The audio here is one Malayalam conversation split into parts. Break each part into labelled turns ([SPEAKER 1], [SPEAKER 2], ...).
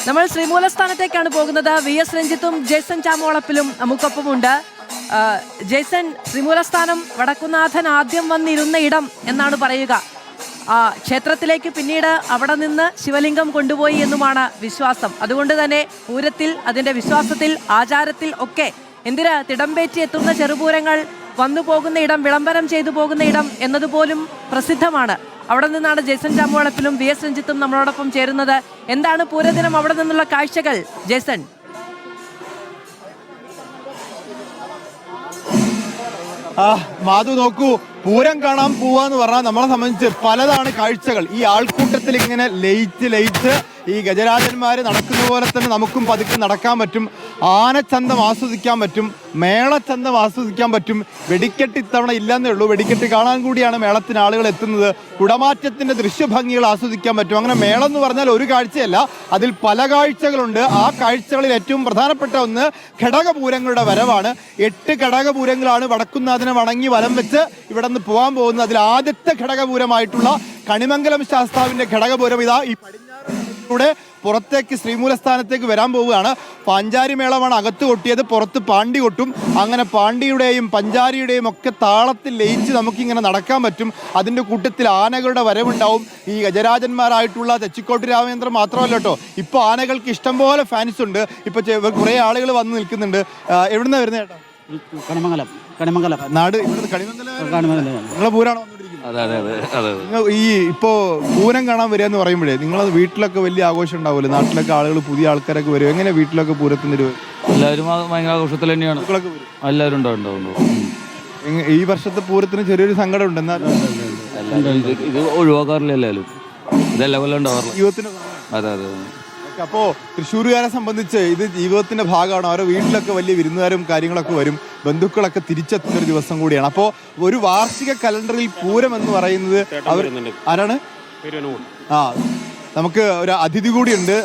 [SPEAKER 1] നമ്മൾ ശ്രീമൂലസ്ഥാനത്തേക്കാണ് പോകുന്നത്. VS രഞ്ജിത്തും ജേസൺ ചാമോളപ്പിലും നമുക്കൊപ്പമുണ്ട്. ജേസൺ, ശ്രീമൂലസ്ഥാനം വടക്കുന്നാഥൻ ആദ്യം വന്നിരുന്ന ഇടം എന്നാണ് പറയുക. ക്ഷേത്രത്തിലേക്ക് പിന്നീട് അവിടെ നിന്ന് ശിവലിംഗം കൊണ്ടുപോയി എന്നുമാണ് വിശ്വാസം. അതുകൊണ്ട് തന്നെ പൂരത്തിൽ, അതിന്റെ വിശ്വാസത്തിൽ, ആചാരത്തിൽ ഒക്കെ എന്തിന് തിടമ്പേറ്റി എത്തുന്ന ചെറുപൂരങ്ങൾ വന്നു പോകുന്ന ഇടം, വിളംബരം ചെയ്തു പോകുന്ന ഇടം എന്നതുപോലും പ്രസിദ്ധമാണ്. അവിടെ നിന്നാണ് ജേസൺ ചാമോളപ്പിലും VS രഞ്ജിത്തും നമ്മളോടൊപ്പം ചേരുന്നത്. എന്താണ് പൂരദിനം അവിടെ നിന്നുള്ള കാഴ്ചകൾ ജേസൺ?
[SPEAKER 2] മാധു, നോക്കൂ, പൂരം കാണാൻ പോവാന്ന് പറഞ്ഞാൽ നമ്മളെ സംബന്ധിച്ച് പലതാണ് കാഴ്ചകൾ. ഈ ആൾക്കൂട്ടത്തിൽ ഇങ്ങനെ ലയിച്ച് ഈ ഗജരാജന്മാര് നടക്കുന്ന പോലെ തന്നെ നമുക്കും പതുക്കെ നടക്കാൻ പറ്റും. ആനച്ചന്തം ആസ്വദിക്കാൻ പറ്റും, മേളച്ചന്തം ആസ്വദിക്കാൻ പറ്റും. വെടിക്കെട്ട് ഇത്തവണ ഇല്ലെന്നേ ഉള്ളൂ. വെടിക്കെട്ട് കാണാൻ കൂടിയാണ് മേളത്തിന് ആളുകൾ എത്തുന്നത്. കുടമാറ്റത്തിന്റെ ദൃശ്യഭംഗികൾ ആസ്വദിക്കാൻ പറ്റും. അങ്ങനെ മേളം എന്ന് പറഞ്ഞാൽ ഒരു കാഴ്ചയല്ല, അതിൽ പല കാഴ്ചകളുണ്ട്. ആ കാഴ്ചകളിൽ ഏറ്റവും പ്രധാനപ്പെട്ട ഒന്ന് ഘടകപൂരങ്ങളുടെ വരവാണ്. 8 ഘടകപൂരങ്ങളാണ് വടക്കുന്നാഥനെ വണങ്ങി വലം വെച്ച് ഇവിടെ നിന്ന് പോകാൻ പോകുന്നത്. അതിൽ ആദ്യത്തെ ഘടകപൂരമായിട്ടുള്ള കണിമംഗലം ശാസ്താവിന്റെ ഘടകപൂരം ഇതാ ഈ പടിഞ്ഞാറ് പുറത്തേക്ക് ശ്രീമൂലസ്ഥാനത്തേക്ക് വരാൻ പോവുകയാണ്. പഞ്ചാരി മേളമാണ് അകത്ത് കൊട്ടിയത്, പുറത്ത് പാണ്ടി കൊട്ടും. അങ്ങനെ പാണ്ടിയുടെയും പഞ്ചാരിയുടെയും ഒക്കെ താളത്തിൽ ലയിച്ച് നമുക്കിങ്ങനെ നടക്കാൻ പറ്റും. അതിൻ്റെ കൂട്ടത്തിൽ ആനകളുടെ വരവുണ്ടാവും. ഈ ഗജരാജന്മാരായിട്ടുള്ള തെച്ചിക്കോട്ട് രാമേന്ദ്രൻ മാത്രമല്ല കേട്ടോ, ഇപ്പോൾ ആനകൾക്ക് ഇഷ്ടംപോലെ ഫാൻസ് ഉണ്ട്. ഇപ്പോൾ കുറേ ആളുകൾ വന്ന് നിൽക്കുന്നുണ്ട്. എവിടുന്ന വരുന്നത് ചേട്ടാ? കണിമംഗലം നാട്. ഇവിടുന്ന് കണിമംഗലം നിങ്ങളെ പൂരാണോ? ഈ ഇപ്പോ പൂരം കാണാൻ വരിക എന്ന് പറയുമ്പോഴേ നിങ്ങളത് വീട്ടിലൊക്കെ വലിയ ആഘോഷം ഉണ്ടാവുമല്ലോ, നാട്ടിലൊക്കെ ആളുകൾ, പുതിയ ആൾക്കാരൊക്കെ വരും. എങ്ങനെ വീട്ടിലൊക്കെ പൂരത്തിന് വരും?
[SPEAKER 3] എല്ലാവരും ഭയങ്കര ആഘോഷത്തിൽ തന്നെയാണ്. എല്ലാവരും ഉണ്ടാവും.
[SPEAKER 2] ഈ വർഷത്തെ പൂരത്തിന് ചെറിയൊരു സങ്കടം ഉണ്ട്. എന്നാലും
[SPEAKER 3] ഇത് ഒഴിവാക്കാറില്ല, എല്ലാവരും ഇതെല്ലാം കൊല്ലം ഉണ്ടാവാറില്ല
[SPEAKER 2] ജീവിതത്തിന്.
[SPEAKER 3] അതെ.
[SPEAKER 2] അപ്പോൾ തൃശ്ശൂരുകാരെ സംബന്ധിച്ച് ഇത് ജീവിതത്തിന്റെ ഭാഗമാണ്. അവരുടെ വീട്ടിലൊക്കെ വലിയ വിരുന്നുകാരും കാര്യങ്ങളൊക്കെ വരും, ബന്ധുക്കളൊക്കെ തിരിച്ചെത്തുന്ന ഒരു ദിവസം കൂടിയാണ്. അപ്പോൾ ഒരു വാർഷിക കലണ്ടറിൽ പൂരം എന്ന് പറയുന്നത് ആരാണ്? നമുക്ക് ഒരു അതിഥി കൂടിയുണ്ട്.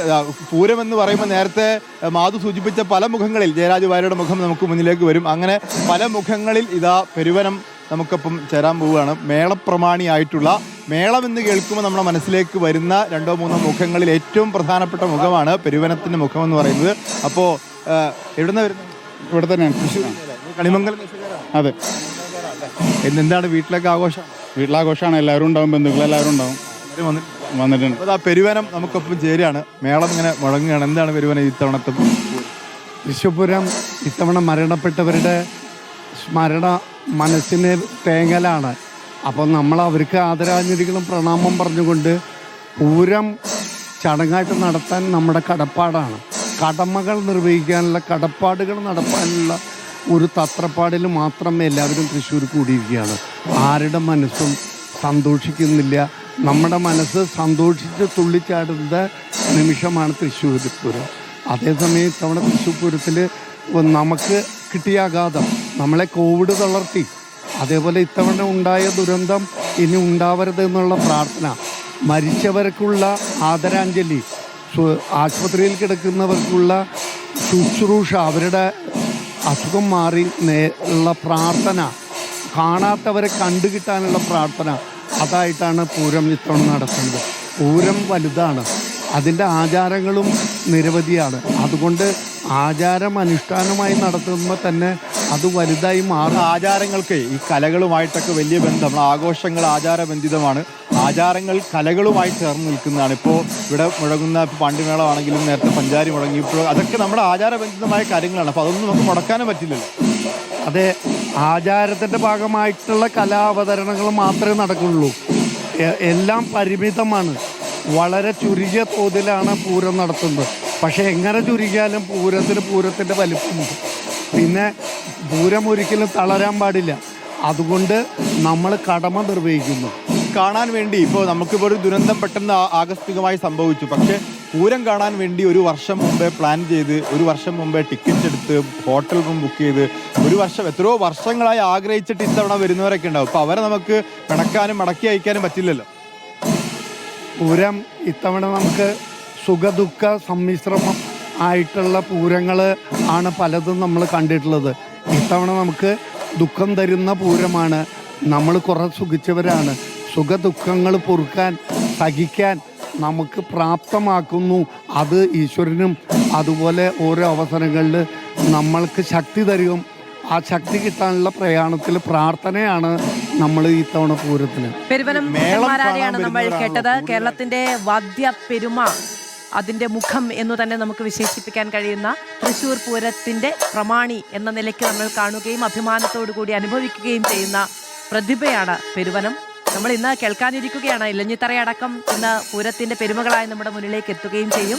[SPEAKER 2] പൂരം എന്ന് പറയുമ്പോൾ നേരത്തെ മാധു സൂചിപ്പിച്ച പല മുഖങ്ങളിൽ ജയരാജ് വാര്യരുടെ മുഖം നമുക്ക് മുന്നിലേക്ക് വരും. അങ്ങനെ പല മുഖങ്ങളിൽ ഇതാ പെരുവനം നമുക്കൊപ്പം ചേരാൻ പോവുകയാണ്. മേളപ്രമാണിയായിട്ടുള്ള മേളം എന്ന് കേൾക്കുമ്പോൾ നമ്മുടെ മനസ്സിലേക്ക് വരുന്ന 2-3 മുഖങ്ങളിൽ ഏറ്റവും പ്രധാനപ്പെട്ട മുഖമാണ് പെരുവനത്തിൻ്റെ മുഖം എന്ന് പറയുന്നത്. അപ്പോൾ എവിടുന്ന വരുന്നത്?
[SPEAKER 4] ഇവിടെ തന്നെയാണ്, തൃശ്ശൂർ
[SPEAKER 2] കണിമംഗലം.
[SPEAKER 4] അതെ.
[SPEAKER 2] എന്താണ് വീട്ടിലൊക്കെ ആഘോഷം?
[SPEAKER 4] വീട്ടിലാഘോഷമാണ്, എല്ലാവരും ഉണ്ടാവും, ബന്ധുക്കളെല്ലാവരും ഉണ്ടാവും, വന്നിട്ടുണ്ട്.
[SPEAKER 2] അപ്പോൾ പെരുവനം നമുക്കൊപ്പം ചേരുകയാണ്. മേളം ഇങ്ങനെ മുഴങ്ങുകയാണ്. എന്താണ് പെരുവനം ഇത്തവണത്തെ?
[SPEAKER 5] തൃശ്ശൂപുരം ഇത്തവണ മരണപ്പെട്ടവരുടെ സ്മരണ മനസ്സിന് തേങ്ങലാണ്. അപ്പോൾ നമ്മൾ അവർക്ക് ആദരാഞ്ജലികളും പ്രണാമം പറഞ്ഞുകൊണ്ട് പൂരം ചടങ്ങായിട്ട് നടത്താൻ നമ്മുടെ കടപ്പാടാണ്. കടമകൾ നിർവഹിക്കാനുള്ള, കടപ്പാടുകൾ നടത്താനുള്ള ഒരു തത്രപ്പാടിൽ മാത്രമേ എല്ലാവരും തൃശ്ശൂർ കൂടിയിരിക്കുകയാണ്. ആരുടെ മനസ്സും സന്തോഷിക്കുന്നില്ല. നമ്മുടെ മനസ്സ് സന്തോഷിച്ച് തുള്ളിച്ചാടുന്ന നിമിഷമാണ് തൃശ്ശൂർ പൂരം. അതേസമയം ഇത്തവണ തൃശ്ശൂർ പൂരത്തിൽ നമുക്ക് കിട്ടിയ ആഘാതം നമ്മളെ കോവിഡ് തളർത്തി. അതേപോലെ ഇത്തവണ ഉണ്ടായ ദുരന്തം ഇനി ഉണ്ടാവരുത് എന്നുള്ള പ്രാർത്ഥന, മരിച്ചവർക്കുള്ള ആദരാഞ്ജലി, ആശുപത്രിയിൽ കിടക്കുന്നവർക്കുള്ള ശുശ്രൂഷ, അവരുടെ അസുഖം മാറി ഉള്ള പ്രാർത്ഥന, കാണാത്തവരെ കണ്ടുകിട്ടാനുള്ള പ്രാർത്ഥന, അതായിട്ടാണ് പൂരം ഇത്തവണ നടത്തുന്നത്. പൂരം വലുതാണ്, അതിൻ്റെ ആചാരങ്ങളും നിരവധിയാണ്. അതുകൊണ്ട് ആചാരം അനുഷ്ഠാനമായി നടത്തുമ്പോൾ തന്നെ അത് വലുതായി മാറും.
[SPEAKER 2] ആചാരങ്ങൾക്ക് ഈ കലകളുമായിട്ടൊക്കെ വലിയ ബന്ധം. ആഘോഷങ്ങൾ ആചാരബന്ധിതമാണ്. ആചാരങ്ങൾ കലകളുമായി ചേർന്ന് നിൽക്കുന്നതാണ്. ഇപ്പോൾ ഇവിടെ മുഴങ്ങുന്ന പാണ്ടിമേളമാണെങ്കിലും നേരത്തെ പഞ്ചാരി മുഴങ്ങി, ഇപ്പോൾ അതൊക്കെ നമ്മുടെ ആചാരബന്ധിതമായ കാര്യങ്ങളാണ്. അപ്പോൾ അതൊന്നും നമുക്ക് മുടക്കാനും പറ്റില്ലല്ലോ.
[SPEAKER 5] അതെ, ആചാരത്തിൻ്റെ ഭാഗമായിട്ടുള്ള കലാവതരണങ്ങൾ മാത്രമേ നടക്കുള്ളൂ. എല്ലാം പരിമിതമാണ്. വളരെ ചുരുങ്ങിയ തോതിലാണ് പൂരം നടത്തുന്നത്. പക്ഷേ എങ്ങനെ ചുരുങ്ങിയാലും പൂരത്തിൻ്റെ വലിപ്പമുണ്ട്. പിന്നെ പൂരം ഒരിക്കലും തളരാൻ പാടില്ല. അതുകൊണ്ട് നമ്മൾ കടമ നിർവഹിക്കുന്നു.
[SPEAKER 2] കാണാൻ വേണ്ടി ഇപ്പോൾ നമുക്കിപ്പോൾ ഒരു ദുരന്തം പെട്ടെന്ന് ആകസ്മികമായി സംഭവിച്ചു. പക്ഷേ പൂരം കാണാൻ വേണ്ടി ഒരു വർഷം മുമ്പേ പ്ലാൻ ചെയ്ത്, ഒരു വർഷം മുമ്പേ ടിക്കറ്റ് എടുത്ത്, ഹോട്ടൽ റൂം ബുക്ക് ചെയ്ത്, ഒരു വർഷം എത്രയോ വർഷങ്ങളായി ആഗ്രഹിച്ചിട്ട് ഇത്തവണ വരുന്നവരൊക്കെ ഉണ്ടാവും. അപ്പോൾ അവരെ നമുക്ക് പിണക്കാനും മടക്കി അയക്കാനും പറ്റില്ലല്ലോ.
[SPEAKER 5] പൂരം ഇത്തവണ നമുക്ക് സുഖദുഃഖ സമ്മിശ്രമം ആയിട്ടുള്ള പൂരങ്ങൾ ആണ് പലതും നമ്മൾ കണ്ടിട്ടുള്ളത്. ഇത്തവണ നമുക്ക് ദുഃഖം തരുന്ന പൂരമാണ്. നമ്മൾ കുറേ സുഖിച്ചവരാണ്. സുഖദുഃഖങ്ങൾ പൊറുക്കാൻ, സഹിക്കാൻ നമുക്ക് പ്രാപ്തമാക്കുന്നു. അത് ഈശ്വരനും അതുപോലെ ഓരോ അവസരങ്ങളിൽ നമ്മൾക്ക് ശക്തി തരും. ആ ശക്തി കിട്ടാനുള്ള പ്രയാണത്തിൽ പ്രാർത്ഥനയാണ് നമ്മൾ ഇത്തവണ പൂരത്തിന്.
[SPEAKER 1] പെരുവനം ഭക്തന്മാരാരെയാണ് നമ്മൾ കേട്ടത്. കേരളത്തിന്റെ വാദ്യ പെരുമ, അതിന്റെ മുഖം എന്നു തന്നെ നമുക്ക് വിശേഷിപ്പിക്കാൻ കഴിയുന്ന തൃശ്ശൂർ പൂരത്തിന്റെ പ്രമാണി എന്ന നിലയ്ക്ക് നമ്മൾ കാണുകയും അഭിമാനത്തോടു കൂടി അനുഭവിക്കുകയും ചെയ്യുന്ന പ്രതിഭയാണ് പെരുവനം. നമ്മൾ ഇന്ന് കേൾക്കാനിരിക്കുകയാണ്. ഇലഞ്ഞിത്തറയടക്കം ഇന്ന് പൂരത്തിന്റെ പെരുമകളായി നമ്മുടെ മുന്നിലേക്ക് എത്തുകയും ചെയ്യും.